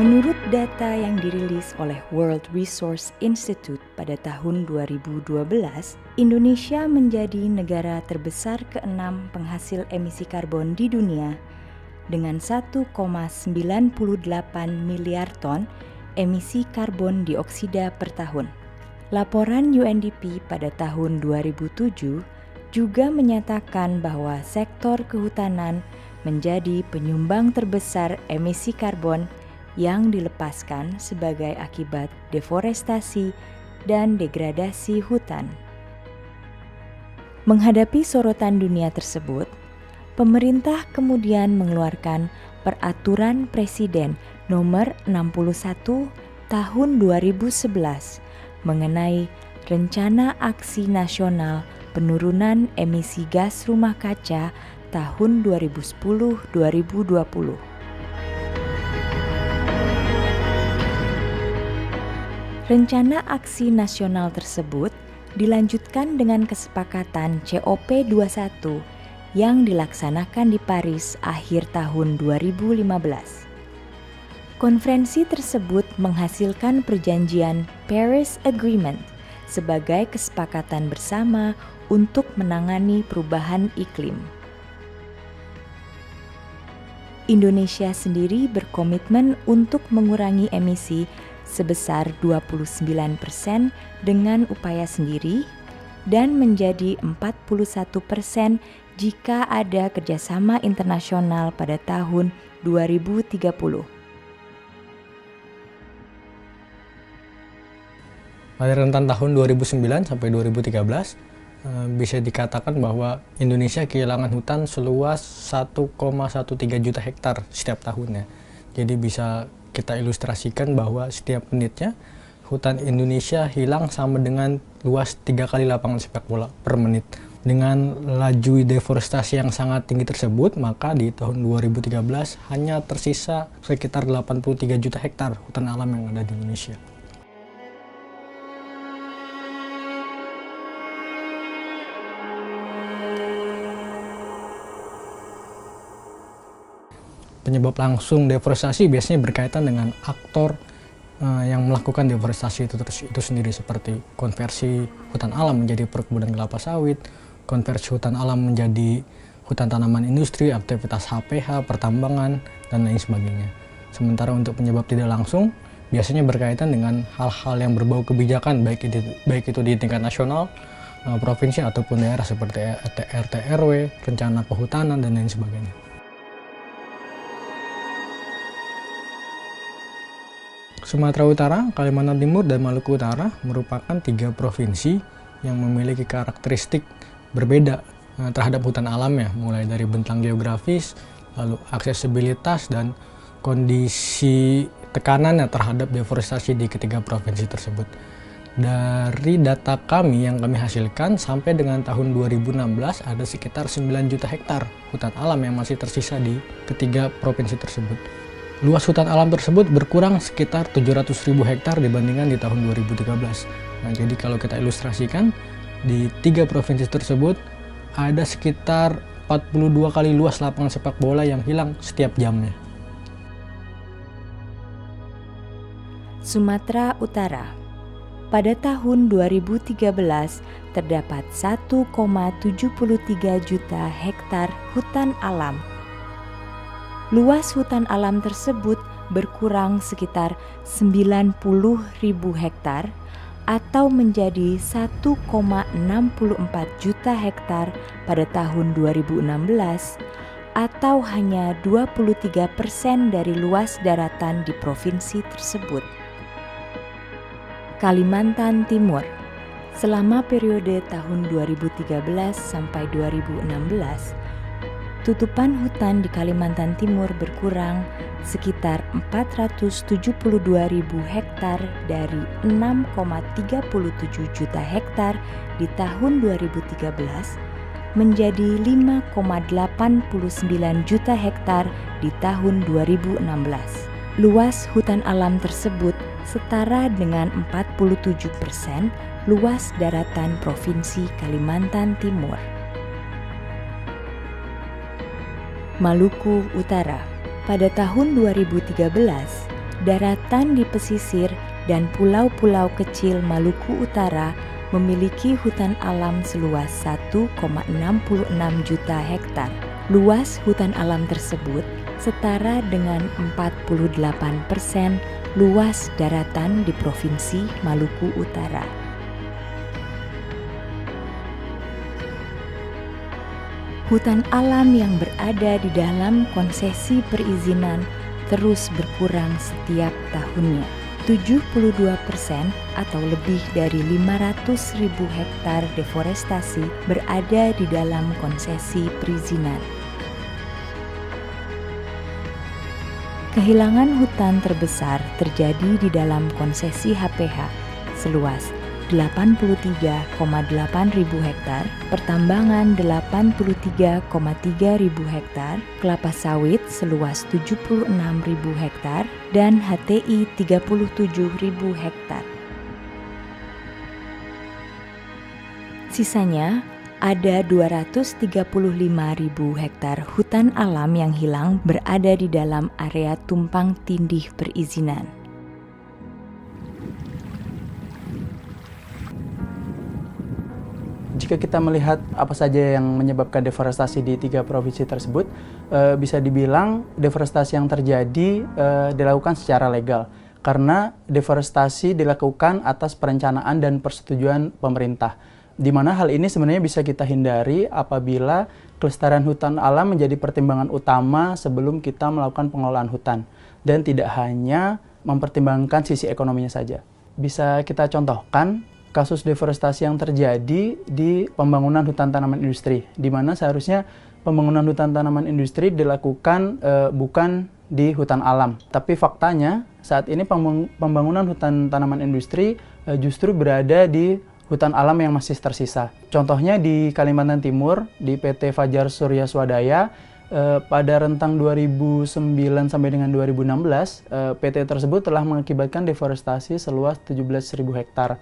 Menurut data yang dirilis oleh World Resource Institute pada tahun 2012, Indonesia menjadi negara terbesar ke-6 penghasil emisi karbon di dunia dengan 1,98 miliar ton emisi karbon dioksida per tahun. Laporan UNDP pada tahun 2007 juga menyatakan bahwa sektor kehutanan menjadi penyumbang terbesar emisi karbon yang dilepaskan sebagai akibat deforestasi dan degradasi hutan. Menghadapi sorotan dunia tersebut, pemerintah kemudian mengeluarkan Peraturan Presiden Nomor 61 Tahun 2011 mengenai Rencana Aksi Nasional Penurunan Emisi Gas Rumah Kaca tahun 2010-2020. Rencana aksi nasional tersebut dilanjutkan dengan kesepakatan COP21 yang dilaksanakan di Paris akhir tahun 2015. Konferensi tersebut menghasilkan perjanjian Paris Agreement sebagai kesepakatan bersama untuk menangani perubahan iklim. Indonesia sendiri berkomitmen untuk mengurangi emisi sebesar 29% dengan upaya sendiri dan menjadi 41% jika ada kerjasama internasional pada tahun 2030. Pada rentan tahun 2009 sampai 2013, bisa dikatakan bahwa Indonesia kehilangan hutan seluas 1,13 juta hektar setiap tahunnya. Jadi bisa kita ilustrasikan bahwa setiap menitnya hutan Indonesia hilang sama dengan luas 3 kali lapangan sepak bola per menit. Dengan laju deforestasi yang sangat tinggi tersebut, maka di tahun 2013 hanya tersisa sekitar 83 juta hektar hutan alam yang ada di Indonesia. Penyebab langsung deforestasi biasanya berkaitan dengan aktor yang melakukan deforestasi itu sendiri, seperti konversi hutan alam menjadi perkebunan kelapa sawit, konversi hutan alam menjadi hutan tanaman industri, aktivitas HPH, pertambangan, dan lain sebagainya. Sementara untuk penyebab tidak langsung biasanya berkaitan dengan hal-hal yang berbau kebijakan, baik itu di tingkat nasional, provinsi ataupun daerah, seperti RT RW, rencana kehutanan, dan lain sebagainya. Sumatera Utara, Kalimantan Timur, dan Maluku Utara merupakan 3 provinsi yang memiliki karakteristik berbeda terhadap hutan alamnya, mulai dari bentang geografis, lalu aksesibilitas, dan kondisi tekanannya terhadap deforestasi di ketiga provinsi tersebut. Dari data kami yang kami hasilkan, sampai dengan tahun 2016 ada sekitar 9 juta hektar hutan alam yang masih tersisa di ketiga provinsi tersebut. Luas hutan alam tersebut berkurang sekitar 700.000 hektar dibandingkan di tahun 2013. Nah, jadi kalau kita ilustrasikan, di 3 provinsi tersebut ada sekitar 42 kali luas lapangan sepak bola yang hilang setiap jamnya. Sumatera Utara. Pada tahun 2013 terdapat 1,73 juta hektar hutan alam. Luas hutan alam tersebut berkurang sekitar 90.000 hektar atau menjadi 1,64 juta hektar pada tahun 2016 atau hanya 23% dari luas daratan di provinsi tersebut. Kalimantan Timur. Selama periode tahun 2013 sampai 2016, tutupan hutan di Kalimantan Timur berkurang sekitar 472.000 hektar dari 6,37 juta hektar di tahun 2013 menjadi 5,89 juta hektar di tahun 2016. Luas hutan alam tersebut setara dengan 47% luas daratan Provinsi Kalimantan Timur. Maluku Utara. Pada tahun 2013, Daratan di pesisir dan pulau-pulau kecil Maluku Utara memiliki hutan alam seluas 1,66 juta hektar. Luas hutan alam tersebut setara dengan 48% luas daratan di Provinsi Maluku Utara. Hutan alam yang berada di dalam konsesi perizinan terus berkurang setiap tahunnya. 72% atau lebih dari 500.000 hektar deforestasi berada di dalam konsesi perizinan. Kehilangan hutan terbesar terjadi di dalam konsesi HPH seluas 83,8 ribu hektar, pertambangan 83,3 ribu hektar, kelapa sawit seluas 76 ribu hektar, dan HTI 37 ribu hektar. Sisanya ada 235 ribu hektar hutan alam yang hilang berada di dalam area tumpang tindih perizinan. Jika kita melihat apa saja yang menyebabkan deforestasi di 3 provinsi tersebut, bisa dibilang deforestasi yang terjadi dilakukan secara legal. Karena deforestasi dilakukan atas perencanaan dan persetujuan pemerintah. Di mana hal ini sebenarnya bisa kita hindari apabila kelestarian hutan alam menjadi pertimbangan utama sebelum kita melakukan pengelolaan hutan. Dan tidak hanya mempertimbangkan sisi ekonominya saja. Bisa kita contohkan kasus deforestasi yang terjadi di pembangunan hutan tanaman industri, di mana seharusnya pembangunan hutan tanaman industri dilakukan bukan di hutan alam. Tapi faktanya saat ini pembangunan hutan tanaman industri justru berada di hutan alam yang masih tersisa. Contohnya di Kalimantan Timur, di PT Fajar Surya Swadaya, pada rentang 2009 sampai dengan 2016, PT tersebut telah mengakibatkan deforestasi seluas 17.000 hektar.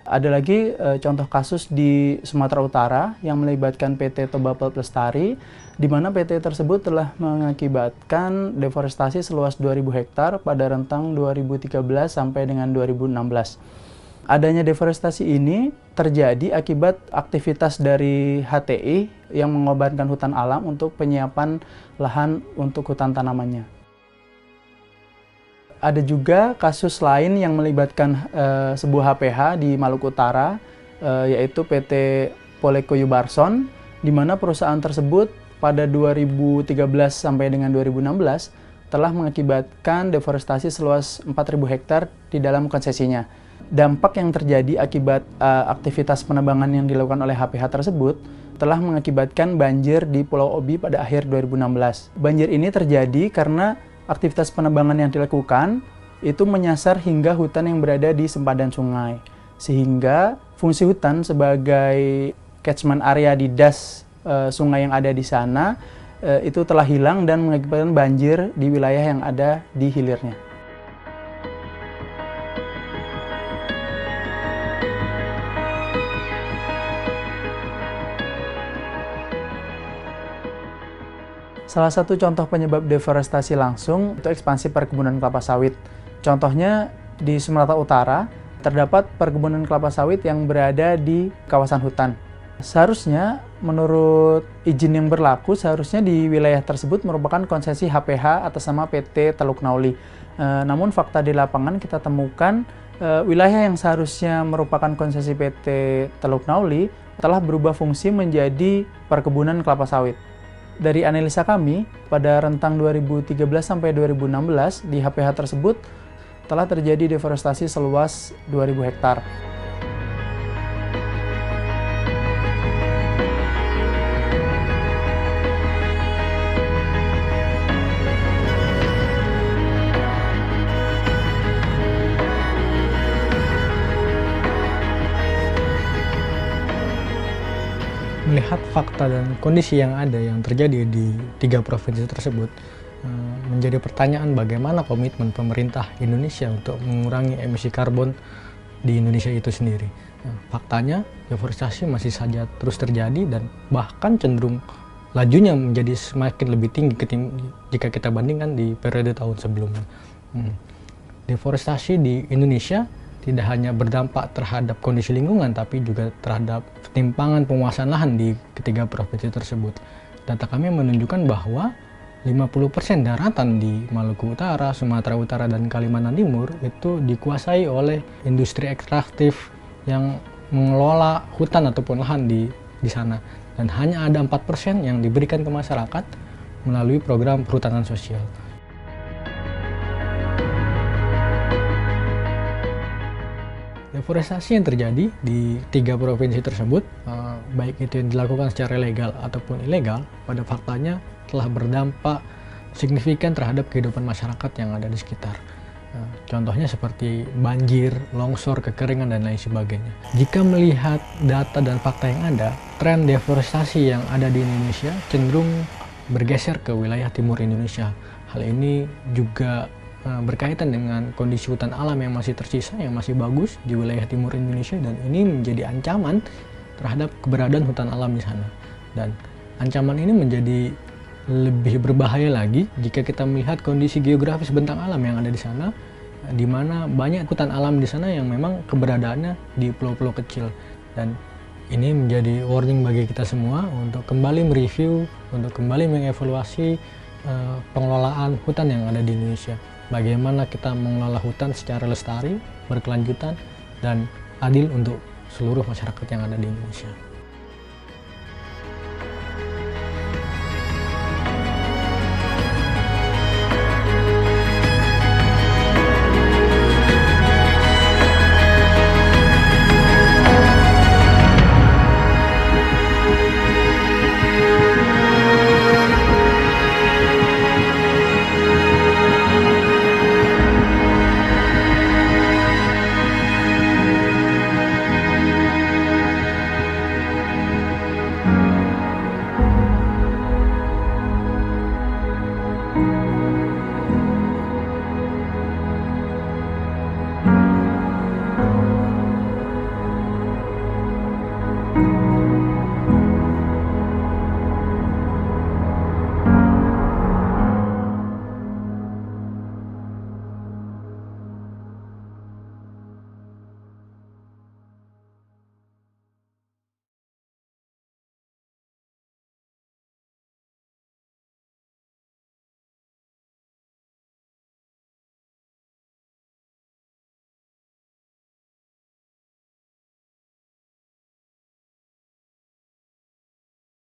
Ada lagi contoh kasus di Sumatera Utara yang melibatkan PT Toba Pelestari, di mana PT tersebut telah mengakibatkan deforestasi seluas 2.000 hektar pada rentang 2013 sampai dengan 2016. Adanya deforestasi ini terjadi akibat aktivitas dari HTI yang mengorbankan hutan alam untuk penyiapan lahan untuk hutan tanamannya. Ada juga kasus lain yang melibatkan sebuah HPH di Maluku Utara, yaitu PT Poleco Yubarson, di mana perusahaan tersebut pada 2013 sampai dengan 2016 telah mengakibatkan deforestasi seluas 4.000 hektar di dalam konsesinya. Dampak yang terjadi akibat aktivitas penebangan yang dilakukan oleh HPH tersebut telah mengakibatkan banjir di Pulau Obi pada akhir 2016. Banjir ini terjadi karena aktivitas penebangan yang dilakukan itu menyasar hingga hutan yang berada di sempadan sungai. Sehingga fungsi hutan sebagai catchment area di das sungai yang ada di sana itu telah hilang dan mengakibatkan banjir di wilayah yang ada di hilirnya. Salah satu contoh penyebab deforestasi langsung itu ekspansi perkebunan kelapa sawit. Contohnya di Sumatera Utara terdapat perkebunan kelapa sawit yang berada di kawasan hutan. Seharusnya menurut izin yang berlaku seharusnya di wilayah tersebut merupakan konsesi HPH atas nama PT Teluk Nauli. Namun fakta di lapangan kita temukan wilayah yang seharusnya merupakan konsesi PT Teluk Nauli telah berubah fungsi menjadi perkebunan kelapa sawit. Dari analisa kami, pada rentang 2013 sampai 2016 di HPH tersebut telah terjadi deforestasi seluas 2.000 hektar. Melihat fakta dan kondisi yang ada yang terjadi di 3 provinsi tersebut, menjadi pertanyaan bagaimana komitmen pemerintah Indonesia untuk mengurangi emisi karbon di Indonesia itu sendiri. Faktanya deforestasi masih saja terus terjadi dan bahkan cenderung lajunya menjadi semakin lebih tinggi jika kita bandingkan di periode tahun sebelumnya. deforestasi di Indonesia tidak hanya berdampak terhadap kondisi lingkungan, tapi juga terhadap ketimpangan penguasaan lahan di ketiga provinsi tersebut. Data kami menunjukkan bahwa 50% daratan di Maluku Utara, Sumatera Utara, dan Kalimantan Timur itu dikuasai oleh industri ekstraktif yang mengelola hutan ataupun lahan di sana. Dan hanya ada 4% yang diberikan ke masyarakat melalui program perhutanan sosial. Deforestasi yang terjadi di 3 provinsi tersebut, baik itu yang dilakukan secara legal ataupun ilegal, pada faktanya telah berdampak signifikan terhadap kehidupan masyarakat yang ada di sekitar. Contohnya seperti banjir, longsor, kekeringan, dan lain sebagainya. Jika melihat data dan fakta yang ada, tren deforestasi yang ada di Indonesia cenderung bergeser ke wilayah timur Indonesia. Hal ini juga berkaitan dengan kondisi hutan alam yang masih tersisa, yang masih bagus di wilayah timur Indonesia, dan ini menjadi ancaman terhadap keberadaan hutan alam di sana. Dan ancaman ini menjadi lebih berbahaya lagi jika kita melihat kondisi geografis bentang alam yang ada di sana, di mana banyak hutan alam di sana yang memang keberadaannya di pulau-pulau kecil. Dan ini menjadi warning bagi kita semua untuk kembali mereview, untuk kembali mengevaluasi pengelolaan hutan yang ada di Indonesia. Bagaimana kita mengelola hutan secara lestari, berkelanjutan, dan adil untuk seluruh masyarakat yang ada di Indonesia.